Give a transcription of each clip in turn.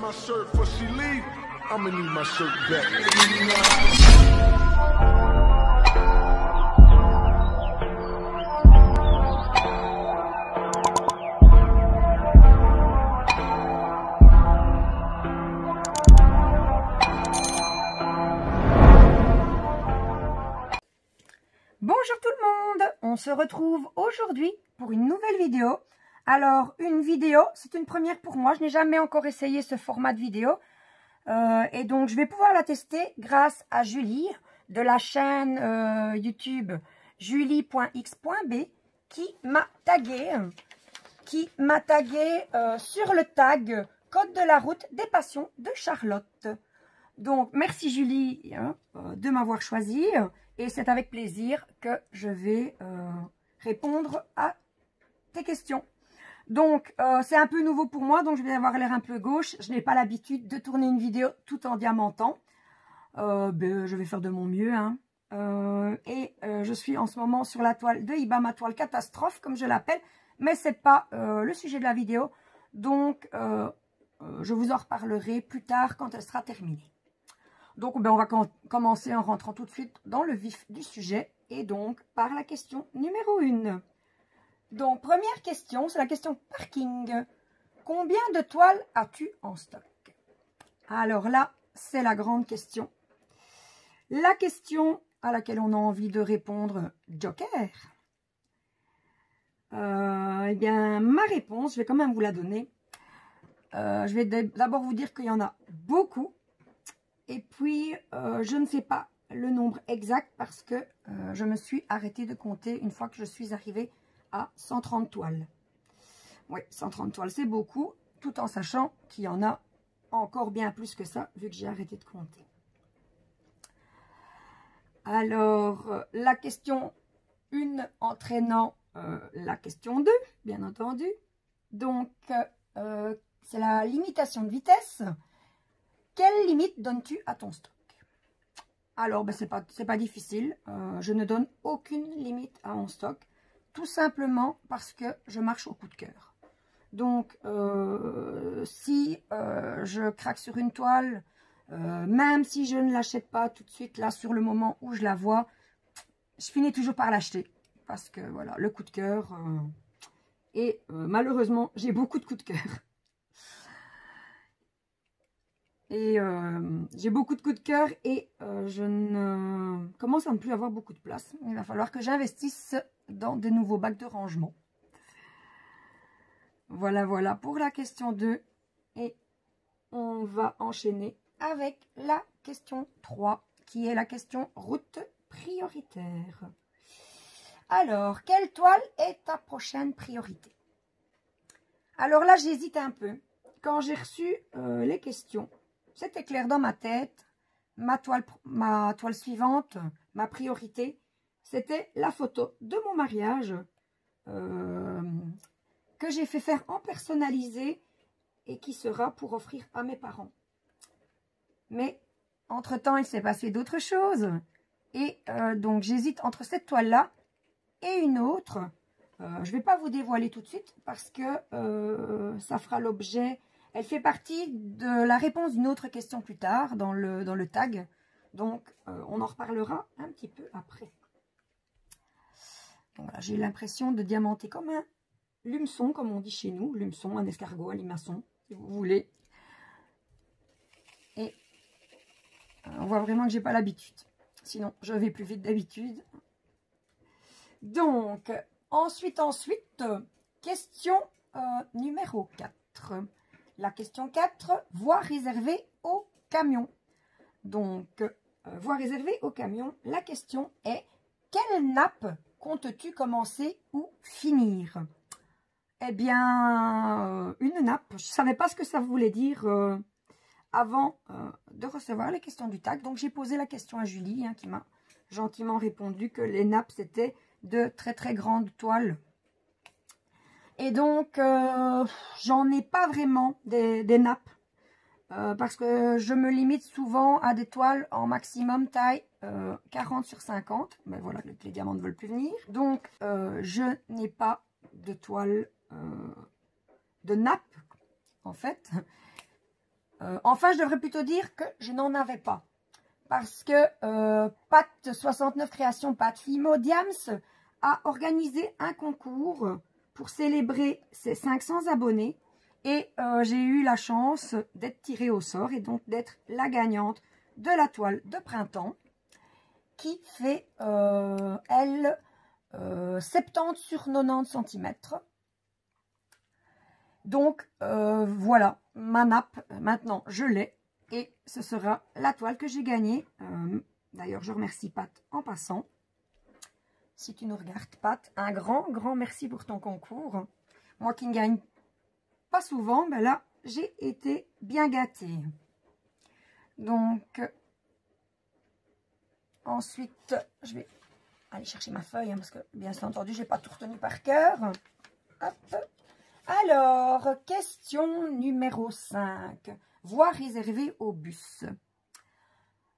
my shirt before she leave, I'ma need my shirt back. Bonjour tout le monde, on se retrouve aujourd'hui pour une nouvelle vidéo. Alors une vidéo, c'est une première pour moi, je n'ai jamais encore essayé ce format de vidéo. Et donc je vais pouvoir la tester grâce à Julie de la chaîne YouTube julie.x.b qui m'a tagué sur le tag Code de la route des passions de Charlotte. Donc merci Julie de m'avoir choisi. Et c'est avec plaisir que je vais répondre à tes questions. Donc, c'est un peu nouveau pour moi, donc je vais avoir l'air un peu gauche. Je n'ai pas l'habitude de tourner une vidéo tout en diamantant. Je vais faire de mon mieux. Je suis en ce moment sur la toile de Iba, ma toile catastrophe, comme je l'appelle. Mais ce n'est pas le sujet de la vidéo. Donc, je vous en reparlerai plus tard quand elle sera terminée. Donc, on va commencer en rentrant tout de suite dans le vif du sujet. Et donc, par la question numéro 1. Donc, première question, c'est la question parking. Combien de toiles as-tu en stock? Alors là, c'est la grande question. La question à laquelle on a envie de répondre, Joker. Eh bien, ma réponse, je vais quand même vous la donner. Je vais d'abord vous dire qu'il y en a beaucoup. Et puis, je ne sais pas le nombre exact parce que je me suis arrêtée de compter une fois que je suis arrivée à 130 toiles. Oui, 130 toiles, c'est beaucoup, tout en sachant qu'il y en a encore bien plus que ça, vu que j'ai arrêté de compter. Alors, la question 1 entraînant la question 2, bien entendu. Donc, c'est la limitation de vitesse. Quelle limite donnes-tu à ton stock? Alors, c'est pas difficile. Je ne donne aucune limite à mon stock. Tout simplement parce que je marche au coup de cœur. Donc, si je craque sur une toile, même si je ne l'achète pas tout de suite, là, sur le moment où je la vois, je finis toujours par l'acheter. Parce que, voilà, le coup de cœur. Et malheureusement, j'ai beaucoup de coups de cœur. Et j'ai beaucoup de coups de cœur et je ne commence à ne plus avoir beaucoup de place. Il va falloir que j'investisse dans de nouveaux bacs de rangement. Voilà pour la question 2. Et on va enchaîner avec la question 3, qui est la question route prioritaire. Alors, quelle toile est ta prochaine priorité? Alors là, j'hésite un peu. Quand j'ai reçu les questions, c'était clair dans ma tête. Ma toile suivante, ma priorité, c'était la photo de mon mariage que j'ai fait faire en personnalisé et qui sera pour offrir à mes parents. Mais entre-temps, il s'est passé d'autres choses. Et donc, j'hésite entre cette toile-là et une autre. Je ne vais pas vous dévoiler tout de suite parce que ça fera l'objet... Elle fait partie de la réponse d'une autre question plus tard dans le tag. Donc, on en reparlera un petit peu après. Voilà, j'ai l'impression de diamanter comme un lumeçon, comme on dit chez nous. Lumeçon, un escargot, un limaçon, si vous voulez. Et on voit vraiment que j'ai pas l'habitude. Sinon, je vais plus vite d'habitude. Donc, ensuite, question numéro 4. La question 4, voie réservée au camion. Donc, voie réservée au camion, la question est, quelle nappe comptes-tu commencer ou finir? Eh bien, une nappe. Je ne savais pas ce que ça voulait dire avant de recevoir les questions du tag. Donc, j'ai posé la question à Julie, qui m'a gentiment répondu que les nappes, c'était de très très grandes toiles. Et donc, j'en ai pas vraiment des nappes. Parce que je me limite souvent à des toiles en maximum taille 40 sur 50. Mais voilà, les diamants ne veulent plus venir. Donc, je n'ai pas de toile de nappe, en fait. Enfin, je devrais plutôt dire que je n'en avais pas. Parce que Pat 69 Créations, Pat Fimo Diams a organisé un concours pour célébrer ses 500 abonnés. Et j'ai eu la chance d'être tirée au sort et donc d'être la gagnante de la toile de printemps qui fait, elle, 70 sur 90 cm. Donc, voilà, ma nappe, maintenant, je l'ai. Et ce sera la toile que j'ai gagnée. D'ailleurs, je remercie Pat en passant. Si tu nous regardes, Pat, un grand, grand merci pour ton concours. Moi qui ne gagne pas souvent, ben là, j'ai été bien gâtée. Donc, ensuite, je vais aller chercher ma feuille, hein, parce que, bien entendu, je n'ai pas tout retenu par cœur. Hop. Alors, question numéro 5. Voie réservée au bus.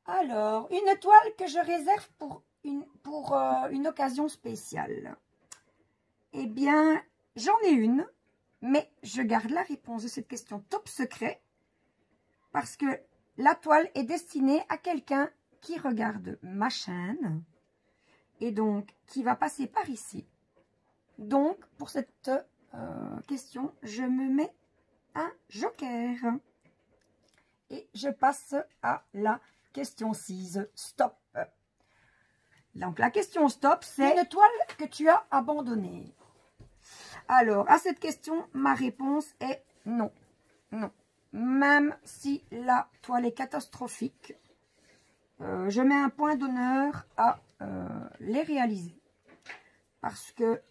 Alors, une toile que je réserve pour une occasion spéciale. Eh bien, j'en ai une, mais je garde la réponse de cette question top secret parce que la toile est destinée à quelqu'un qui regarde ma chaîne et donc qui va passer par ici. Donc, pour cette question, je me mets un joker. Et je passe à la question 6, stop. Donc, la question stop, c'est une toile que tu as abandonnée. Alors, à cette question, ma réponse est non. Non. Même si la toile est catastrophique, je mets un point d'honneur à les réaliser. Parce que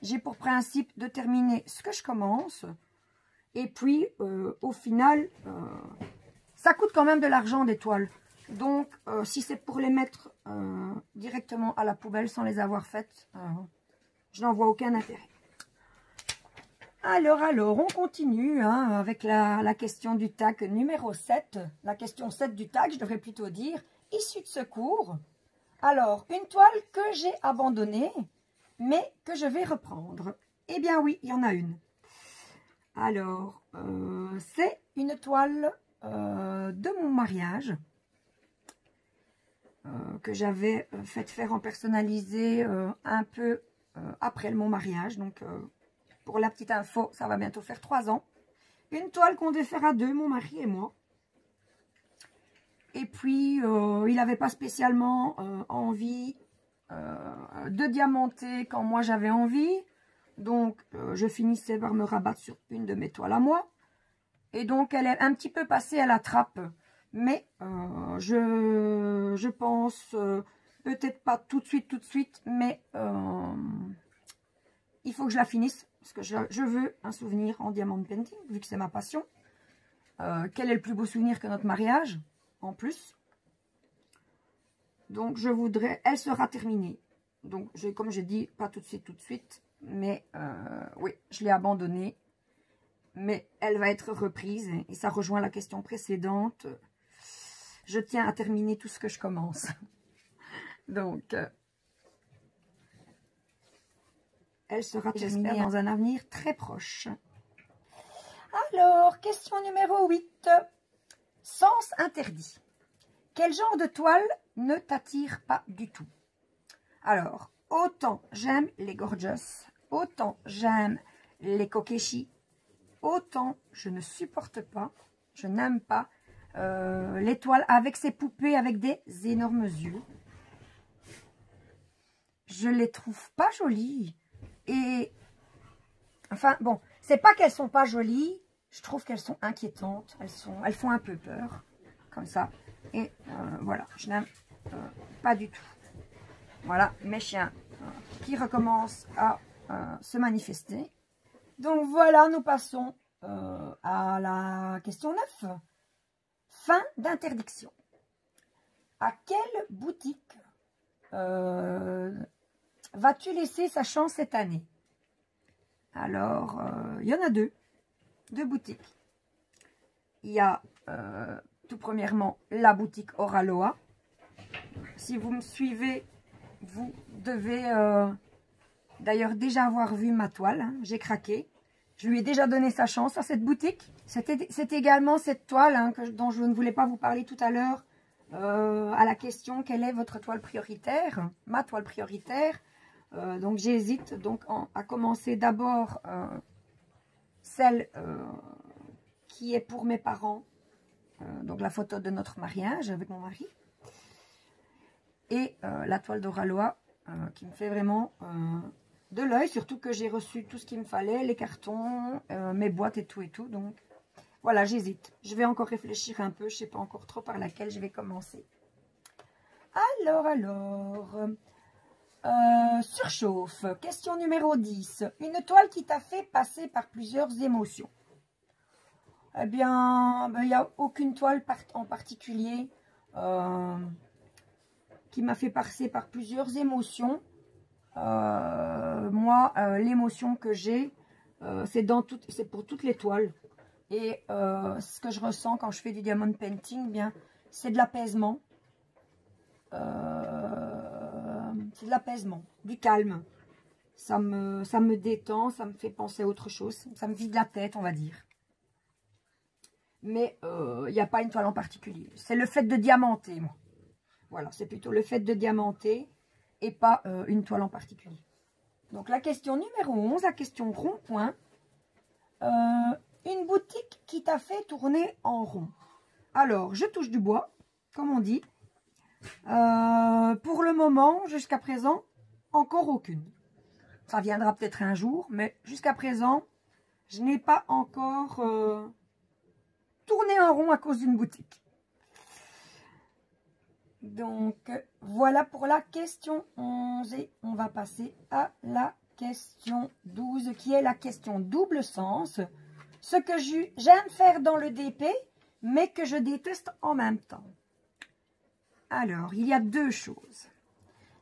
j'ai pour principe de terminer ce que je commence. Et puis, au final, ça coûte quand même de l'argent des toiles. Donc, si c'est pour les mettre directement à la poubelle sans les avoir faites, je n'en vois aucun intérêt. Alors, on continue hein, avec la question du tag numéro 7. La question 7 du tag, je devrais plutôt dire, issue de secours. Alors, une toile que j'ai abandonnée, mais que je vais reprendre. Eh bien oui, il y en a une. Alors, c'est une toile de mon mariage que j'avais fait faire en personnalisé un peu après mon mariage. Donc, pour la petite info, ça va bientôt faire 3 ans. Une toile qu'on devait faire à deux, mon mari et moi. Et puis, il n'avait pas spécialement envie de diamanter quand moi j'avais envie. Donc, je finissais par me rabattre sur une de mes toiles à moi. Et donc, elle est un petit peu passée à la trappe. Mais je pense, peut-être pas tout de suite, mais il faut que je la finisse. Parce que je veux un souvenir en diamant painting, vu que c'est ma passion. Quel est le plus beau souvenir que notre mariage, en plus. Donc, je voudrais... Elle sera terminée. Donc, comme j'ai dit, pas tout de suite. Mais oui, je l'ai abandonnée. Mais elle va être reprise. Et ça rejoint la question précédente. Je tiens à terminer tout ce que je commence. Donc, elle sera terminée dans un avenir très proche. Alors, question numéro 8. Sens interdit. Quel genre de toile ne t'attire pas du tout? Alors, autant j'aime les gorgeous, autant j'aime les kokeshi, autant je ne supporte pas, je n'aime pas les toiles avec ces poupées avec des énormes yeux. Je les trouve pas jolies. Et, enfin, bon, c'est pas qu'elles sont pas jolies, je trouve qu'elles sont inquiétantes, elles font un peu peur, comme ça. Et voilà, je n'aime pas du tout. Voilà, mes chiens qui recommencent à se manifester. Donc voilà, nous passons à la question 9. Fin d'interdiction. À quelle boutique vas-tu laisser sa chance cette année? Alors, il y en a deux boutiques. Il y a tout premièrement la boutique Oraloa. Si vous me suivez, vous devez d'ailleurs déjà avoir vu ma toile. Hein, j'ai craqué. Je lui ai déjà donné sa chance à cette boutique. C'est également cette toile hein, dont je ne voulais pas vous parler tout à l'heure. À la question, quelle est votre toile prioritaire? Ma toile prioritaire. Donc j'hésite donc à commencer d'abord celle qui est pour mes parents. Donc la photo de notre mariage avec mon mari. Et la toile d'Oralois qui me fait vraiment de l'œil. Surtout que j'ai reçu tout ce qu'il me fallait, les cartons, mes boîtes et tout. Donc voilà, j'hésite. Je vais encore réfléchir un peu. Je ne sais pas encore trop par laquelle je vais commencer. Alors. Surchauffe. Question numéro 10. Une toile qui t'a fait passer par plusieurs émotions. Eh bien, il n'y a aucune toile en particulier qui m'a fait passer par plusieurs émotions. Moi, l'émotion que j'ai, c'est pour toutes les toiles. Et ce que je ressens quand je fais du diamond painting, bien, c'est de l'apaisement. C'est de l'apaisement, du calme. Ça me détend, ça me fait penser à autre chose. Ça me vide la tête, on va dire. Mais il n'y a pas une toile en particulier. C'est le fait de diamanter, moi. Voilà, c'est plutôt le fait de diamanter et pas une toile en particulier. Donc la question numéro 11, la question rond-point. Une boutique qui t'a fait tourner en rond. Alors, je touche du bois, comme on dit. Pour le moment, jusqu'à présent, encore aucune. Ça viendra peut-être un jour, mais jusqu'à présent, je n'ai pas encore tourné en rond à cause d'une boutique. Donc, voilà pour la question 11 et on va passer à la question 12 qui est la question double sens. Ce que j'aime faire dans le DP, mais que je déteste en même temps. Alors, il y a deux choses.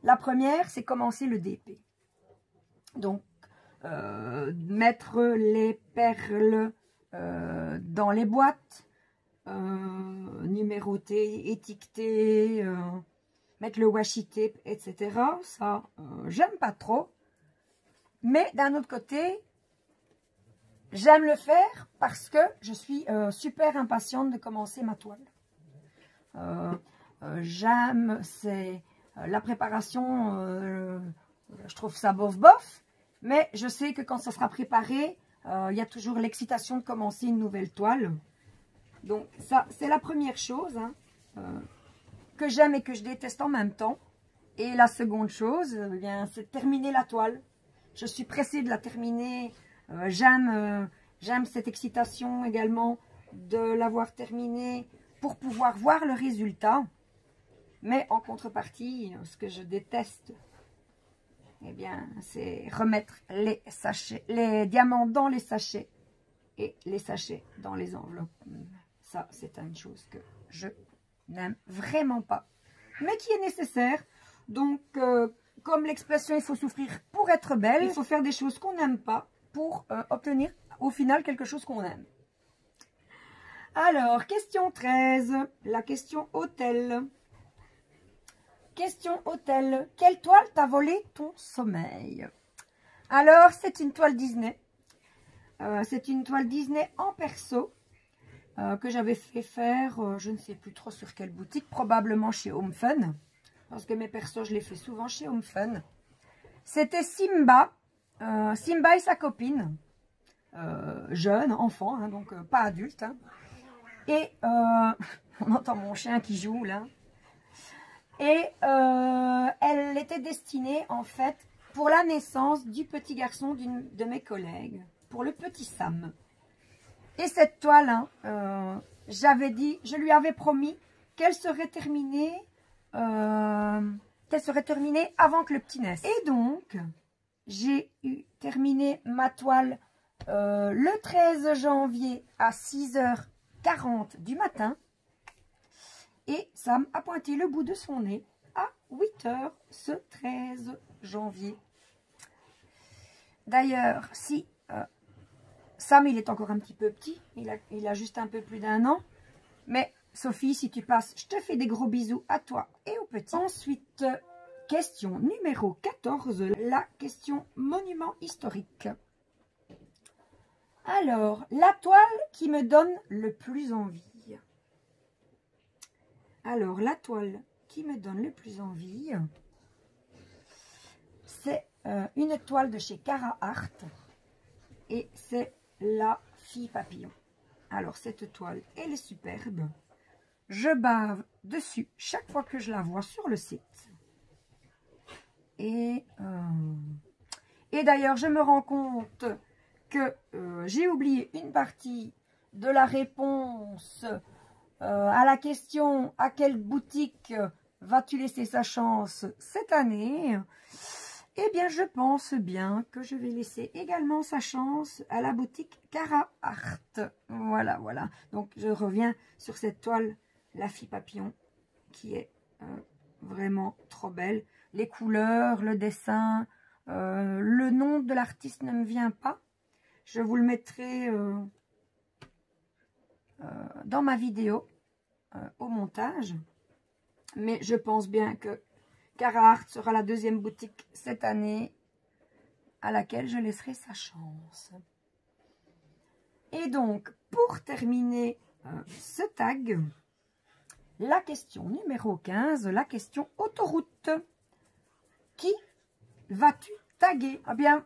La première, c'est commencer le DP. Donc, mettre les perles dans les boîtes, numéroter, étiqueter, mettre le washi tape, etc. Ça, j'aime pas trop. Mais d'un autre côté, j'aime le faire parce que je suis super impatiente de commencer ma toile. J'aime, c'est la préparation, je trouve ça bof, mais je sais que quand ça sera préparé, il y a toujours l'excitation de commencer une nouvelle toile. Donc ça, c'est la première chose hein, que j'aime et que je déteste en même temps. Et la seconde chose, c'est terminer la toile. Je suis pressée de la terminer. J'aime cette excitation également de l'avoir terminée pour pouvoir voir le résultat. Mais en contrepartie, ce que je déteste, eh bien, c'est remettre les diamants dans les sachets et les sachets dans les enveloppes. Ça, c'est une chose que je n'aime vraiment pas, mais qui est nécessaire. Donc, comme l'expression « il faut souffrir pour être belle », il faut faire des choses qu'on n'aime pas pour obtenir au final quelque chose qu'on aime. Alors, question 13, la question hôtel. Question hôtel. Quelle toile t'a volé ton sommeil? Alors, c'est une toile Disney. C'est une toile Disney en perso que j'avais fait faire, je ne sais plus trop sur quelle boutique, probablement chez Home Fun. Parce que mes persos, je les fais souvent chez Home Fun. C'était Simba. Simba et sa copine. Jeune, enfant, hein, donc pas adulte. Hein. Et on entend mon chien qui joue là. Et elle était destinée en fait pour la naissance du petit garçon d'une de mes collègues, pour le petit Sam. Et cette toile, hein, je lui avais promis qu'elle serait terminée, avant que le petit naisse. Et donc, j'ai terminé ma toile le 13 janvier à 6h40 du matin. Et Sam a pointé le bout de son nez à 8h ce 13 janvier. D'ailleurs, si Sam, il est encore un petit peu petit, il a juste un peu plus d'1 an. Mais Sophie, si tu passes, je te fais des gros bisous à toi et au petit. Ensuite, question numéro 14, la question monument historique. Alors, la toile qui me donne le plus envie. Alors, la toile qui me donne le plus envie, c'est une toile de chez Cara Art. Et c'est la fille papillon. Alors, cette toile, elle est superbe. Je bave dessus chaque fois que je la vois sur le site. Et d'ailleurs, je me rends compte que j'ai oublié une partie de la réponse à la question « À quelle boutique vas-tu laisser sa chance cette année ?» Eh bien, je pense bien que je vais laisser également sa chance à la boutique Cara Art. Voilà, voilà. Donc, je reviens sur cette toile, la fille papillon, qui est vraiment trop belle. Les couleurs, le dessin, le nom de l'artiste ne me vient pas. Je vous le mettrai dans ma vidéo au montage. Mais je pense bien que Cara Art sera la deuxième boutique cette année à laquelle je laisserai sa chance. Et donc, pour terminer ce tag, la question numéro 15, la question autoroute. Qui vas-tu taguer? Eh bien,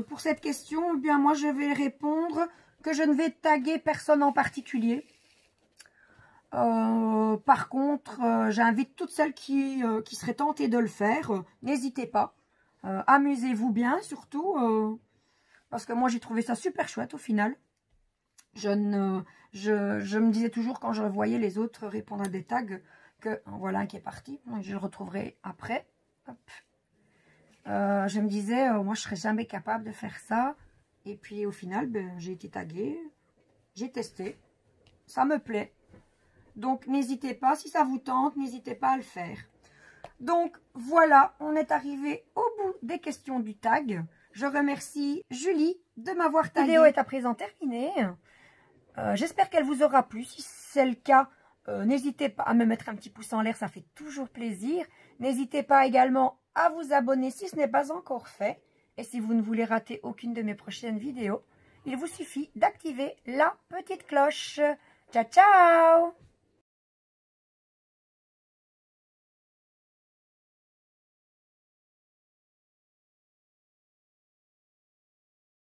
pour cette question, eh bien, moi je vais répondre que je ne vais taguer personne en particulier. Par contre, j'invite toutes celles qui seraient tentées de le faire. N'hésitez pas. Amusez-vous bien, surtout. Parce que moi, j'ai trouvé ça super chouette au final. Je me disais toujours quand je voyais les autres répondre à des tags que voilà un qui est parti. Je le retrouverai après. Hop. Je me disais, moi, je serais jamais capable de faire ça. Et puis, au final, ben, j'ai été taguée. J'ai testé. Ça me plaît. Donc, n'hésitez pas, si ça vous tente, n'hésitez pas à le faire. Donc, voilà, on est arrivé au bout des questions du tag. Je remercie Julie de m'avoir tagué. La vidéo est à présent terminée. J'espère qu'elle vous aura plu. Si c'est le cas, n'hésitez pas à me mettre un petit pouce en l'air, ça fait toujours plaisir. N'hésitez pas également à vous abonner si ce n'est pas encore fait. Et si vous ne voulez rater aucune de mes prochaines vidéos, il vous suffit d'activer la petite cloche. Ciao, ciao!